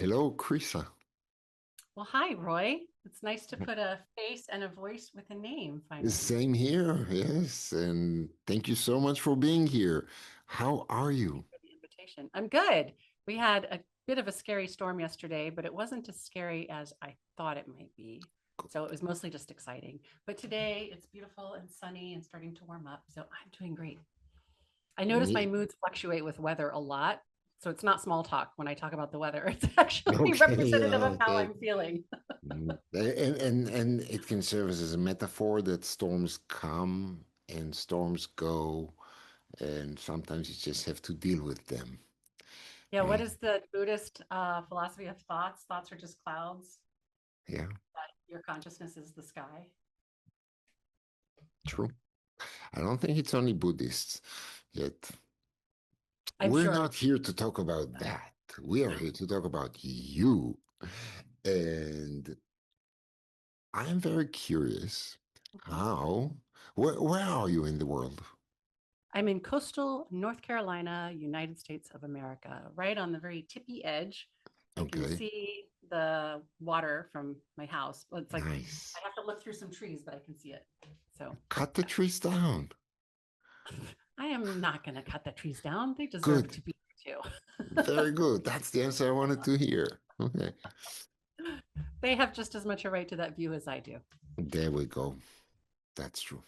Hello, Kryssa. Well, hi, Roy. It's nice to put a face and a voice with a name finally. Same here, yes, and thank you so much for being here. How are you? For the invitation. I'm good. We had a bit of a scary storm yesterday, but it wasn't as scary as I thought it might be. So it was mostly just exciting. But today it's beautiful and sunny and starting to warm up. So I'm doing great. I notice my Me? moods fluctuate with weather a lot. So it's not small talk when I talk about the weather. It's actually Okay, representative of how okay. I'm feeling. And it can serve as a metaphor that storms come and storms go, and sometimes you just have to deal with them. Yeah, what And is the Buddhist philosophy of thoughts? Thoughts are just clouds. yeah, Your consciousness is the sky. true. I don't think it's only Buddhists yet. I'm We're sure. not here to talk about that. We are here to talk about you. And I'm very curious Mhm. how, where are you in the world? I'm in coastal North Carolina, United States of America, right on the very tippy edge. I can Okay, see the water from my house. Well, it's like I nice. have to look through some trees, but I can see it. So Cut the trees down. I am not going to cut the trees down. They deserve Good, to be here very good. That's the answer I wanted to hear. Okay, too. They have just as much a right to that view as I do. there we go. That's true.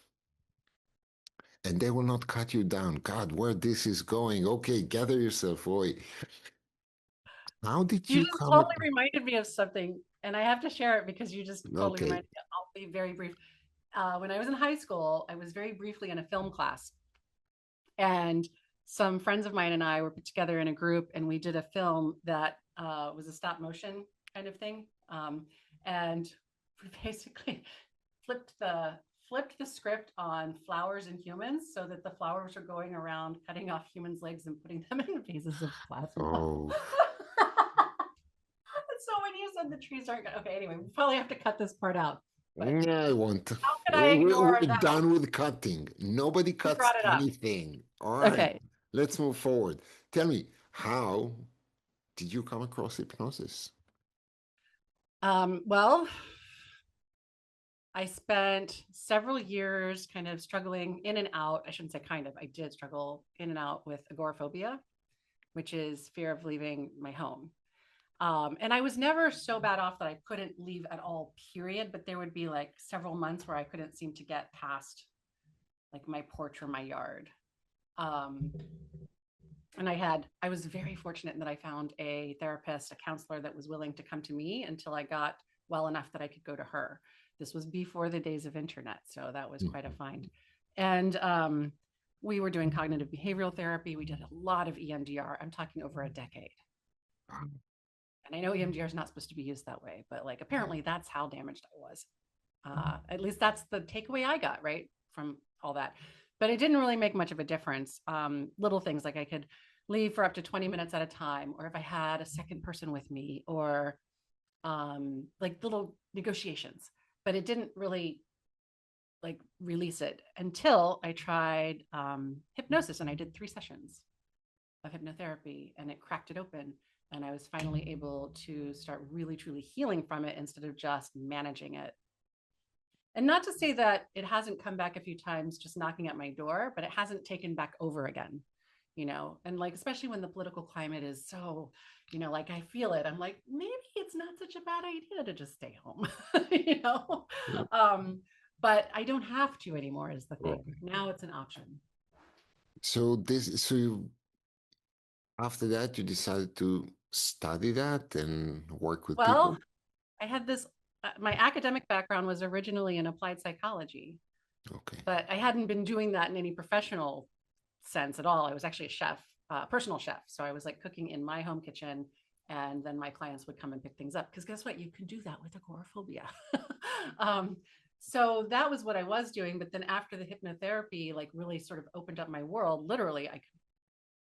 And they will not cut you down. God, where this is going. Okay, gather yourself, Roy. How did You you just come? totally reminded me of something, and I have to share it because you just totally Okay, reminded me. I'll be very brief. When I was in high school, I was very briefly in a film class, and some friends of mine and I were put together in a group, and we did a film that was a stop motion kind of thing, and we basically flipped the flipped the script on flowers and humans so that the flowers are going around cutting off humans' legs and putting them in vases of plasma. oh, So when you said the trees aren't gonna, okay, anyway, we probably have to cut this part out. But I want to. how could I ignore We're that? done with cutting. Nobody You cuts brought it up. anything. All right, Okay. let's move forward. Tell me, how did you come across hypnosis? Well, I spent several years kind of struggling in and out. I shouldn't say kind of, I did struggle in and out with agoraphobia, which is fear of leaving my home. And I was never so bad off that I couldn't leave at all, period. But there would be like several months where I couldn't seem to get past like my porch or my yard. Um, and I was very fortunate in that I found a therapist, a counselor that was willing to come to me until I got well enough that I could go to her. This was before the days of internet, so that was quite a Mhm. find. And we were doing cognitive behavioral therapy. We did a lot of EMDR. I'm talking over a decade. And I know EMDR is not supposed to be used that way, but like apparently that's how damaged I was. At least that's the takeaway I got, right, from all that. But it didn't really make much of a difference. Little things like I could leave for up to 20 minutes at a time, or if I had a second person with me, or like little negotiations. But it didn't really like release it until I tried hypnosis, and I did 3 sessions of hypnotherapy, and it cracked it open. And I was finally able to start really truly healing from it instead of just managing it. And not to say that it hasn't come back a few times just knocking at my door, but it hasn't taken back over again, and like, especially when the political climate is so, like I feel it. I'm like, maybe it's not such a bad idea to just stay home, you know? Um, but I don't have to anymore, is the Well, thing. Now it's an option. after that, you decided to study that and work with Well, people? I had this, my academic background was originally in applied psychology, Okay. but I hadn't been doing that in any professional sense at all. I was actually a chef, personal chef. So I was like cooking in my home kitchen, and then my clients would come and pick things up. Because guess what? You can do that with agoraphobia. um, so that was what I was doing. But then after the hypnotherapy, like really sort of opened up my world, literally, I could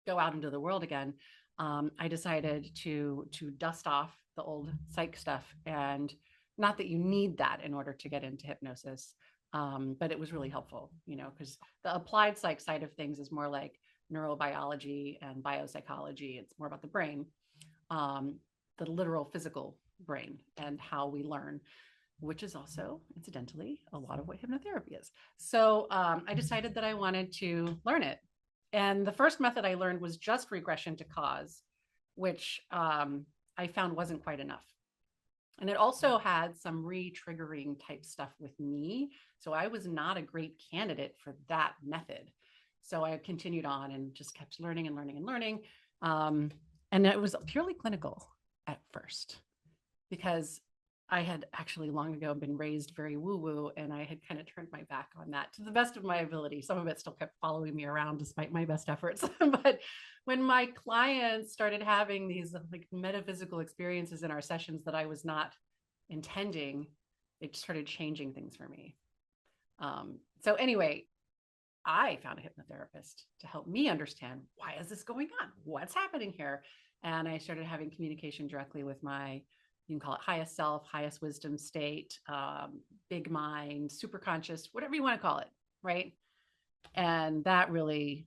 go out into the world again. I decided to dust off the old psych stuff, and not that you need that in order to get into hypnosis, but it was really helpful, because the applied psych side of things is more like neurobiology and biopsychology. It's more about the brain. Um, the literal physical brain and how we learn, which is also, incidentally, a lot of what hypnotherapy is. So I decided that I wanted to learn it. And the first method I learned was just regression to cause, which I found wasn't quite enough. And it also had some re-triggering type stuff with me. So I was not a great candidate for that method. So I continued on and just kept learning and learning and learning. And it was purely clinical at first because I had actually long ago been raised very woo-woo, and I had kind of turned my back on that to the best of my ability. Some of it still kept following me around despite my best efforts. But when my clients started having these like metaphysical experiences in our sessions that I was not intending, it started changing things for me. So anyway, I found a hypnotherapist to help me understand, why is this going on? What's happening here? And I started having communication directly with my, you can call it highest self, highest wisdom state, big mind, super conscious, whatever you want to call it, right? And that really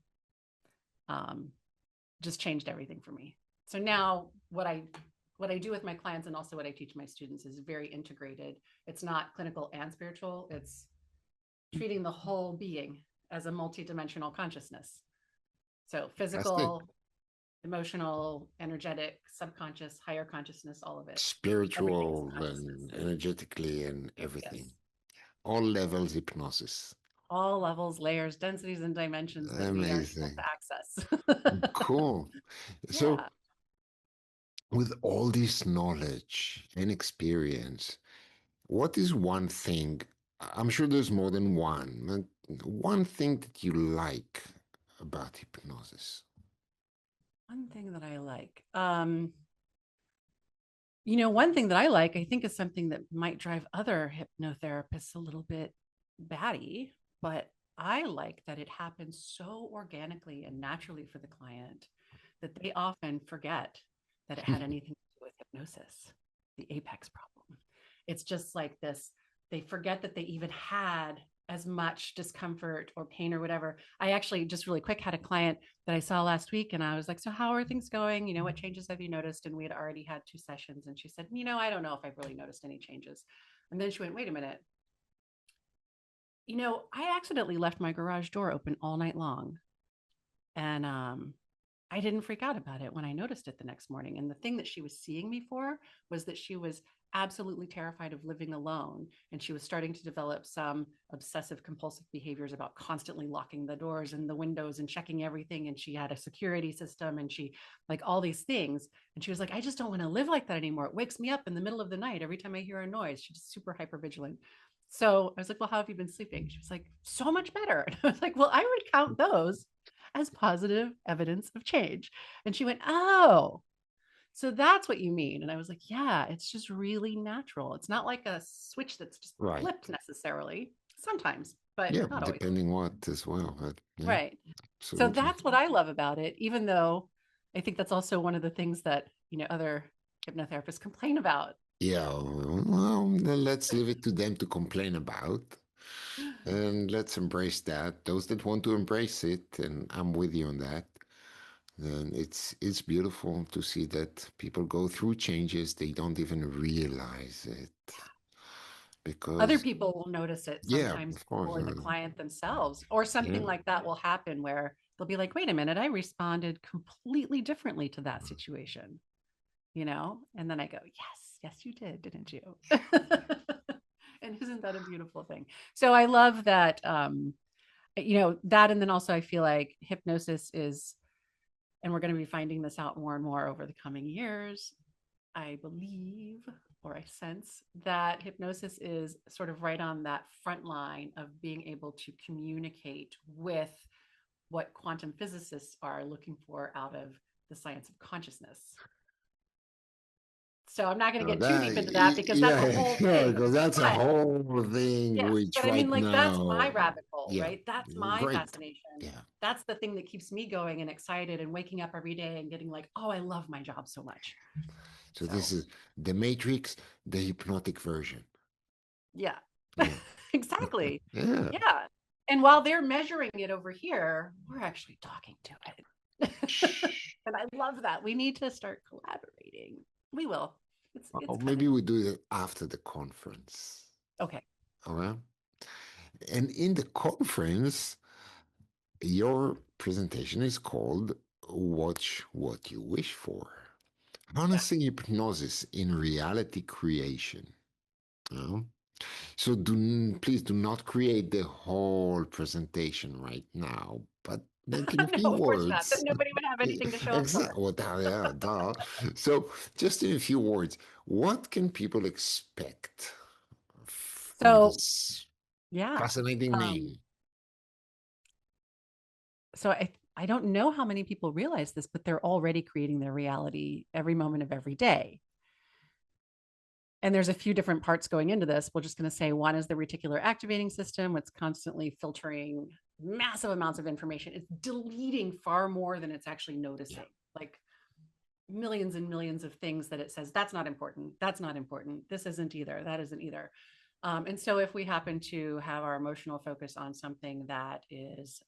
just changed everything for me. So now what I do with my clients and also what I teach my students is very integrated. It's not clinical and spiritual. It's treating the whole being as a multidimensional consciousness. So Fantastic. physical, emotional, energetic, subconscious, higher consciousness, all of it. Everything is Spiritual consciousness. and energetically and everything. Yes. All levels hypnosis. All levels, layers, densities, and dimensions that we aren't able Amazing. to access. Cool. So, Yeah. with all this knowledge and experience, what is one thing? I'm sure there's more than one, but one thing that you like about hypnosis. One thing that I like. One thing that I like, I think, is something that might drive other hypnotherapists a little bit batty, but I like that it happens so organically and naturally for the client that they often forget that it had anything to do with hypnosis, the apex problem. It's just like this, they forget that they even had as much discomfort or pain or whatever. I actually just really quick had a client that I saw last week, and I was like, so how are things going? What changes have you noticed? And we had already had 2 sessions. And she said, I don't know if I've really noticed any changes. And then she went, wait a minute. I accidentally left my garage door open all night long. And I didn't freak out about it when I noticed it the next morning. And the thing that she was seeing me for was that she was absolutely terrified of living alone. And she was starting to develop some obsessive compulsive behaviors about constantly locking the doors and the windows and checking everything. And she had a security system and she like all these things. And she was like, I just don't want to live like that anymore. It wakes me up in the middle of the night every time I hear a noise. She's super hyper vigilant. So I was like, well, how have you been sleeping? She was like, so much better. And I was like, well, I would count those as positive evidence of change. And she went, oh, so that's what you mean. And I was like, yeah, it's just really natural. It's not like a switch that's just Right. flipped necessarily, sometimes, but Yeah, not always. depending what as well. But yeah, Right. So absolutely. that's what I love about it, even though I think that's also one of the things that, other hypnotherapists complain about. Yeah, well, then let's leave it to them to complain about. And let's embrace that. Those that want to embrace it, and I'm with you on that, then it's beautiful to see that people go through changes they don't even realize it. Other Because people will notice it yeah, sometimes of course. for the client themselves, or Yeah. something like that will happen where they'll be like, wait a minute, I responded completely differently to that situation, And then I go, yes, you did, didn't you? And isn't that a beautiful thing? So I love that, that. And then also I feel like hypnosis is, and we're going to be finding this out more and more over the coming years, I believe, or I sense that hypnosis is sort of right on that front line of being able to communicate with what quantum physicists are looking for out of the science of consciousness. So I'm not going to No, get too that deep into that because that's a yeah, whole yeah, thing. because that's a But whole thing yeah, which but I mean, right like, that's my now, rabbit hole, yeah, right? That's my great. fascination. Yeah. That's the thing that keeps me going and excited and waking up every day and getting like, oh, I love my job so much. So this So is the Matrix, the hypnotic version. yeah, Yeah. exactly. Yeah. Yeah. And while they're measuring it over here, we're actually talking to it. Shh. And I love that. We need to start collaborating. We will. It's Or coming. maybe we do it after the conference. Okay. All right. And in the conference, your presentation is called Watch What You Wish For. Yeah. Harnessing hypnosis in reality creation. You So please do not create the whole presentation right now, but like in a few No, of course not. Then words. nobody would have anything to show up for. Exactly. Well, yeah, duh. So just in a few words, what can people expect from So this yeah. fascinating Um, name? so I don't know how many people realize this, but they're already creating their reality every moment of every day. And there's a few different parts going into this. We're just going to say one is the reticular activating system, what's constantly filtering massive amounts of information. It's deleting far more than it's actually Yeah. noticing. Like millions and millions of things that it says that's not important, that's not important, this isn't either, that isn't either. And so if we happen to have our emotional focus on something that is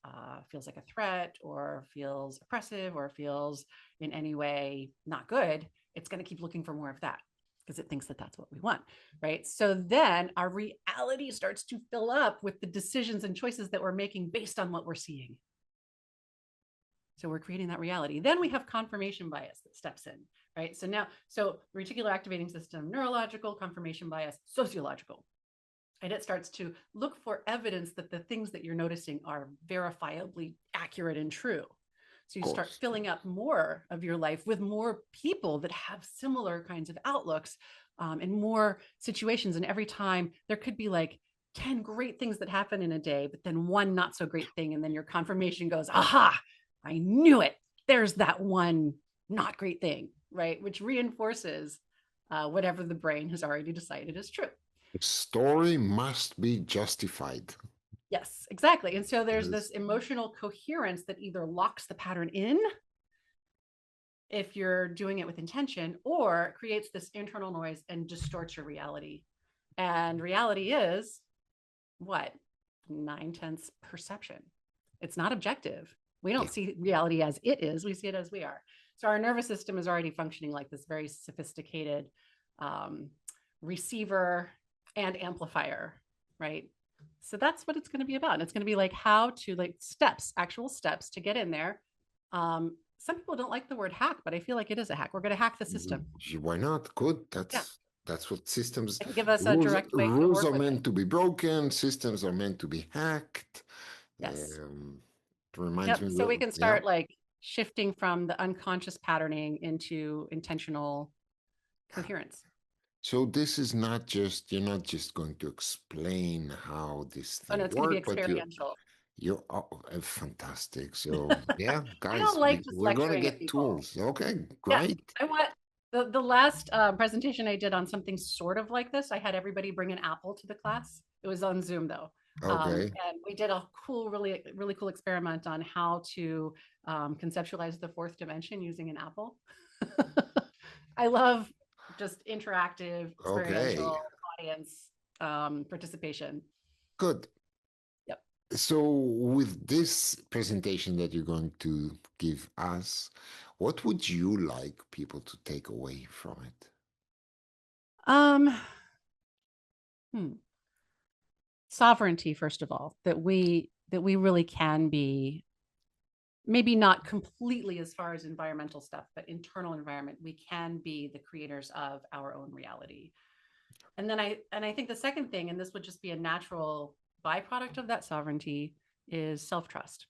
feels like a threat or feels oppressive or feels in any way not good, it's going to keep looking for more of that because it thinks that that's what we want, right? So then our reality starts to fill up with the decisions and choices that we're making based on what we're seeing. So we're creating that reality. Then we have confirmation bias that steps in, right? So now, so reticular activating system, neurological, confirmation bias, sociological. And it starts to look for evidence that the things that you're noticing are verifiably accurate and true. So Of you start course. filling up more of your life with more people that have similar kinds of outlooks and more situations. And every time there could be like 10 great things that happen in a day, but then one not so great thing. And then your confirmation goes, aha, I knew it. There's that one not great thing, right? Which reinforces whatever the brain has already decided is true. The story must be justified. Yes, exactly. And so there's this Yes. emotional coherence that either locks the pattern in if you're doing it with intention or creates this internal noise and distorts your reality. And reality is what? 9/10 perception. It's not objective. We don't Yeah. see reality as it is, we see it as we are. So our nervous system is already functioning like this very sophisticated um, receiver and amplifier, right? So that's what it's going to be about. And it's going to be like how to like steps, actual steps to get in there. Some people don't like the word hack, but I feel like it is a hack. We're going to hack the system. Why not? Good. Yeah. That's what systems And give us a rules direct way to rules work are with it. meant to be broken. Systems are meant to be hacked. Yes. Um, it reminds Yep. me, So we can yeah. start like shifting from the unconscious patterning into intentional coherence. So this is not just you're not just going to explain how this Oh no, thing it's going to be work, but experiential. you're fantastic. So yeah, I don't guys, like just we're gonna lecturing at get people. tools. Okay, Yeah, great. I want the last presentation I did on something sort of like this. I had everybody bring an apple to the class. It was on Zoom though, Okay, and we did a cool, really cool experiment on how to conceptualize the fourth dimension using an apple. I love just interactive, okay, experiential audience participation. good. Yep. So with this presentation that you're going to give us, what would you like people to take away from it? Um, hmm. Sovereignty, first of all, that we really can be maybe not completely as far as environmental stuff, but internal environment, we can be the creators of our own reality. And I think the second thing, and this would just be a natural byproduct of that sovereignty, is self-trust.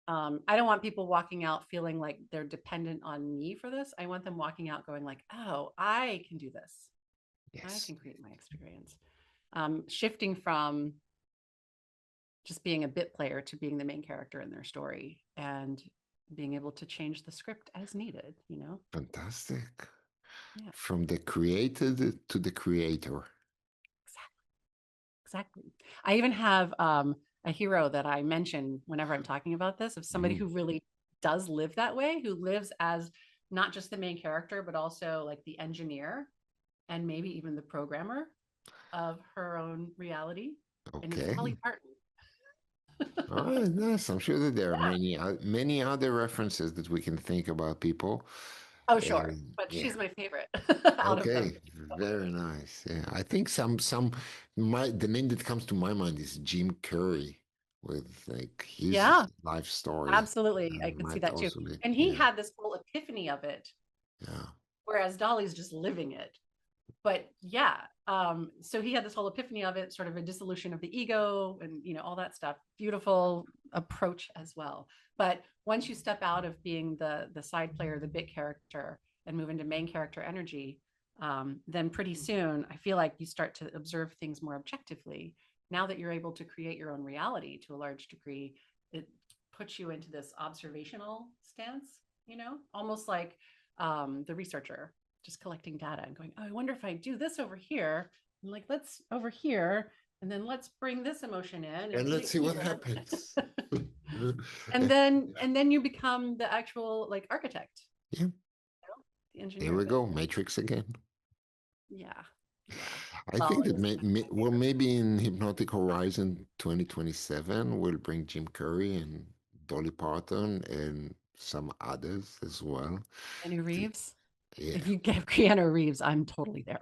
I don't want people walking out feeling like they're dependent on me for this. I want them walking out going like, oh, I can do this. I Yes, can create my experience. Shifting from just being a bit player to being the main character in their story and being able to change the script as needed, you know? fantastic. Yeah, From the created to the creator. exactly. Exactly. I even have a hero that I mention whenever I'm talking about this of somebody Mm, who really does live that way, who lives as not just the main character, but also like the engineer and maybe even the programmer of her own reality. And it's okay. Dolly Parton. All right, yes, I'm sure that there are Yeah. many other references that we can think about people. Oh, sure. But Yeah. she's my favorite out of them. Okay. Very nice. Yeah. I think the name that comes to my mind is Jim Curry with like his Yeah, life story. absolutely. I could see Might that too. also be, And he yeah, had this whole epiphany of it, yeah. whereas Dolly's just living it. But yeah, so he had this whole epiphany of it, sort of a dissolution of the ego and all that stuff. Beautiful approach as well. But once you step out of being the side player, the bit character, and move into main character energy, then pretty soon I feel like you start to observe things more objectively. Now that you're able to create your own reality to a large degree, it puts you into this observational stance, almost like the researcher just collecting data and going, oh, I wonder if I do this over here, and like, let's over here, and then let's bring this emotion in and And put let's it see what here. happens. and then you become the actual like architect, Yeah, the there engineer we of it. go. Matrix again. Yeah. Yeah. I Well, think it that was one of my well, favorites. maybe in Hypnotic Horizon 2027, we'll bring Jim Curry and Dolly Parton and some others as well. Keanu Reeves. Yeah. If you get Keanu Reeves, I'm totally there.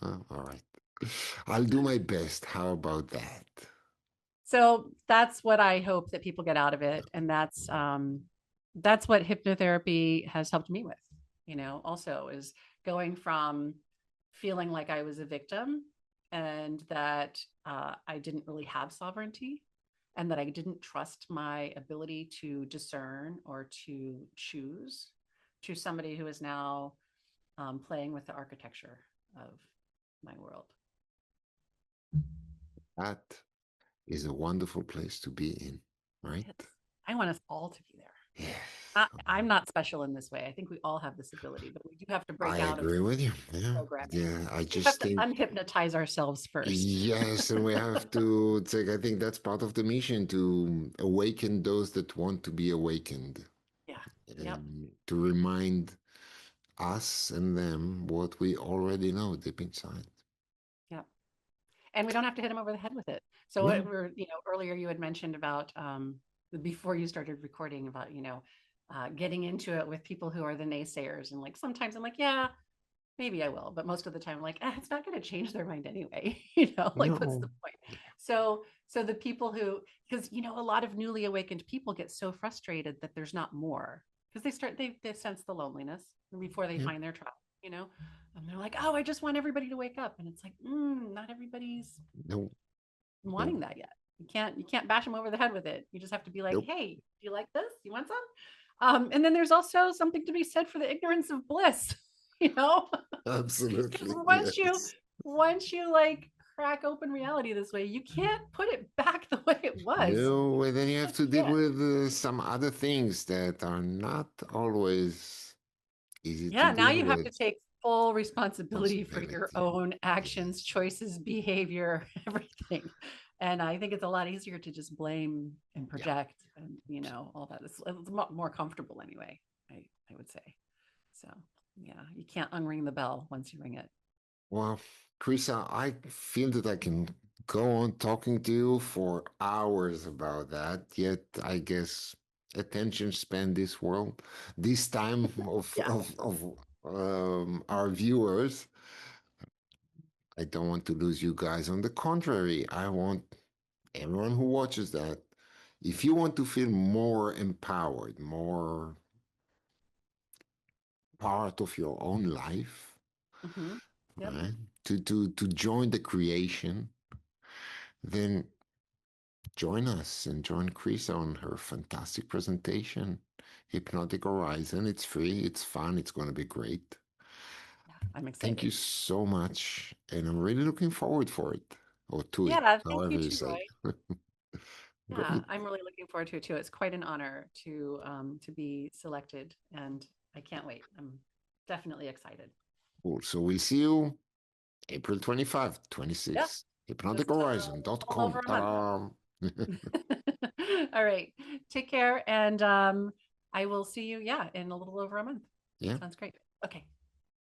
All right. I'll do my best. How about that? So that's what I hope that people get out of it, and that's what hypnotherapy has helped me with. Also is going from feeling like I was a victim and that I didn't really have sovereignty, and that I didn't trust my ability to discern or to choose, to somebody who is now playing with the architecture of my world. That is a wonderful place to be in, right? It is. I want us all to be there. Yes. I'm not special in this way. I think we all have this ability, but we do have to I break out of agree with you. Yeah. programming. Yeah. I We have just to think, unhypnotize ourselves first. yes, and we have to take, I think that's part of the mission to awaken those that want to be awakened, Yeah. Yep. and to remind us and them what we already know deep inside. Yep. And we don't have to hit them over the head with it. So what No, we're, earlier you had mentioned about before you started recording about, getting into it with people who are the naysayers. And like sometimes I'm like, yeah, maybe I will, but most of the time, like, it's not going to change their mind anyway. Like, what's the no, point? So the people who, because a lot of newly awakened people get so frustrated that there's not more, because they sense the loneliness before they yeah, find their tribe, and they're like, oh, I just want everybody to wake up, and it's like, not everybody's no, no, wanting that yet. You can't bash them over the head with it. You just have to be like, nope, hey, do you like this? You want some? And then there's also something to be said for the ignorance of bliss. you know because absolutely, yes. once you like crack open reality this way, you can't put it back the way it was. No, and then you You have just to deal can't. with some other things that are not always easy to Yeah, now deal you have with. to take full responsibility for your Responsibility. own Yeah. actions, choices, behavior, everything. And I think it's a lot easier to just blame and Yeah. project, and all that. It's more comfortable anyway, I would say. So yeah, you can't unring the bell once you ring it. Well, Kryssa, I feel that I can go on talking to you for hours about that. Yet, I guess attention span this world, this time Yeah. of our viewers. I don't want to lose you guys. On the contrary, I want everyone who watches that, if you want to feel more empowered, more part of your own life, Hmm. Yep. right? To join the creation, then join us and join Chris on her fantastic presentation, Hypnotic Horizon. It's free, it's fun, it's going to be great. Yeah, I'm Thank you excited. so much, and I'm really looking forward for it, or to it, Yeah, thank however you you too, say. Roy. Yeah, Great. I'm really looking forward to it too. It's quite an honor to be selected, and I can't wait. I'm definitely excited. Cool. So we'll see you April 25, Yeah, 26. just a little Hypnotichorizon.com. over a month. Ta-da! All right, take care, and I will see you. Yeah, in a little over a month. Yeah. Sounds great. Okay.